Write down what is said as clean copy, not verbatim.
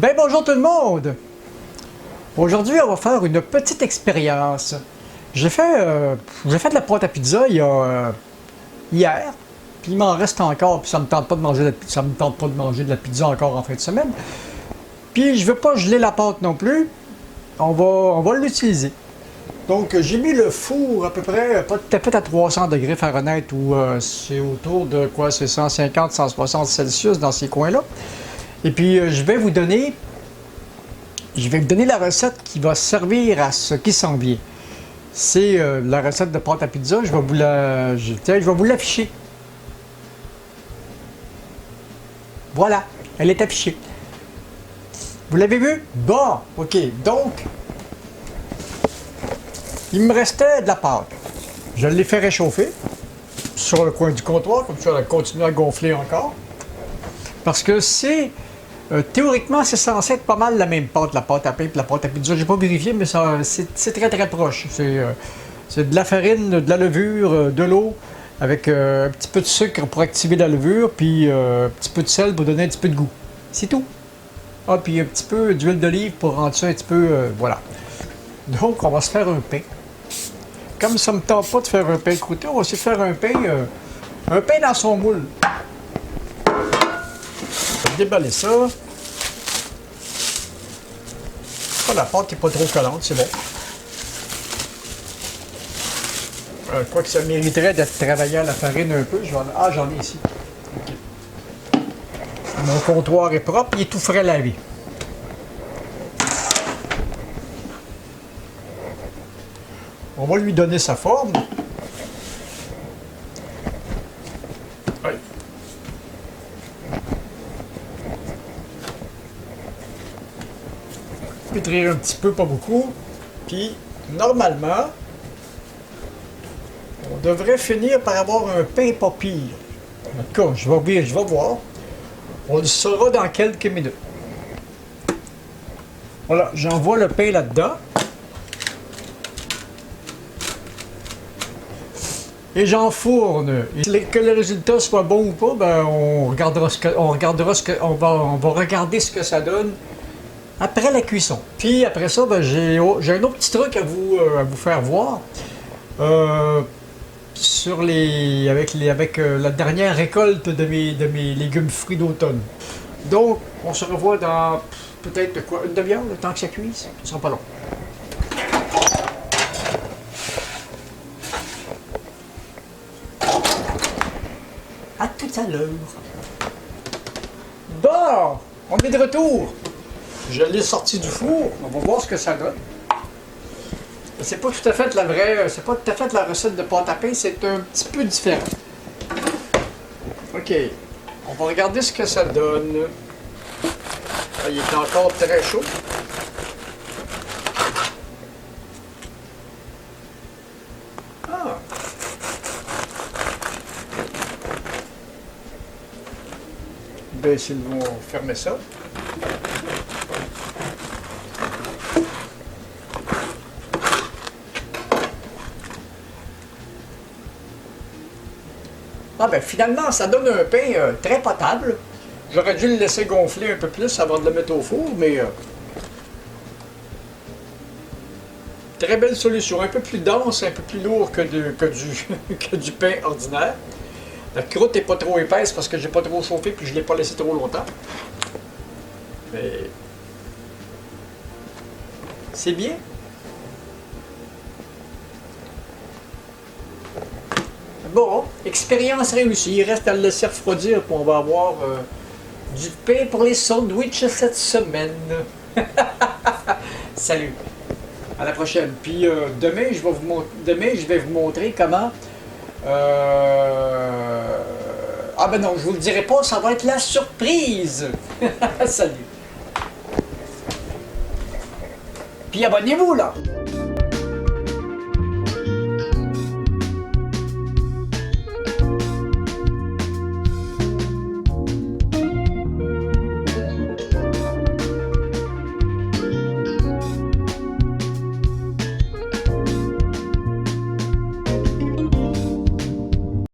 Ben bonjour tout le monde! Aujourd'hui, on va faire une petite expérience. J'ai fait de la pâte à pizza hier, puis il m'en reste encore, puis ça me tente pas de manger de la pizza encore en fin de semaine. Puis je veux pas geler la pâte non plus. On va l'utiliser. Donc j'ai mis le four à peu près, pas tout à fait à 300 degrés Fahrenheit, ou c'est autour de quoi, c'est 150-160 Celsius dans ces coins-là. Et puis je vais vous donner la recette qui va servir à ce qui s'en vient. C'est la recette de pâte à pizza. Je vais vous l'afficher. Voilà, elle est affichée. Vous l'avez vu? Bon, ok. Donc, il me restait de la pâte. Je l'ai fait réchauffer sur le coin du comptoir, comme ça elle va continuer à gonfler encore. Parce que théoriquement, c'est censé être pas mal la même pâte, la pâte à pain et la pâte à pizza. J'ai pas vérifié, mais c'est très très proche. C'est de la farine, de la levure, de l'eau, avec un petit peu de sucre pour activer la levure, puis un petit peu de sel pour donner un petit peu de goût. C'est tout. Ah, puis un petit peu d'huile d'olive pour rendre ça un petit peu... voilà. Donc, on va se faire un pain. Comme ça me tente pas de faire un pain croûté, on va se faire un pain dans son moule. Je vais déballer ça. Oh, la pâte n'est pas trop collante, c'est bon. Je crois que ça mériterait d'être travaillé à la farine un peu. J'en ai ici. Okay. Mon comptoir est propre, il est tout frais lavé. On va lui donner sa forme. Ouais. Pétrir un petit peu, pas beaucoup. Puis, normalement, on devrait finir par avoir un pain pas pire. En tout cas, je vais voir. On le saura dans quelques minutes. Voilà, j'envoie le pain là-dedans. Et j'enfourne. Et que le résultat soit bon ou pas, ben on va regarder ce que ça donne après la cuisson. Puis après ça, ben, j'ai un autre petit truc à vous faire voir. Avec la dernière récolte de mes légumes fruits d'automne. Donc, on se revoit dans peut-être quoi, une demi-heure, le temps que ça cuise. Ce sera pas long. À tout à l'heure. Bon, on est de retour. Je l'ai sorti du four. On va voir ce que ça donne. C'est pas tout à fait c'est pas tout à fait la recette de pâte à pain, c'est un petit peu différent. Ok, on va regarder ce que ça donne. Ah, il est encore très chaud. Ah. Ben, si nous allons fermer ça. Ah ben finalement, ça donne un pain très potable. J'aurais dû le laisser gonfler un peu plus avant de le mettre au four, mais très belle solution. Un peu plus dense, un peu plus lourd que du pain ordinaire. La croûte n'est pas trop épaisse parce que j'ai pas trop chauffé puis je ne l'ai pas laissé trop longtemps. Mais c'est bien. Bon, expérience réussie. Il reste à le laisser refroidir, puis on va avoir du pain pour les sandwichs cette semaine. Salut, à la prochaine. Puis demain, je vais vous montrer comment... Ah ben non, je vous le dirai pas, ça va être la surprise. Salut. Puis abonnez-vous là.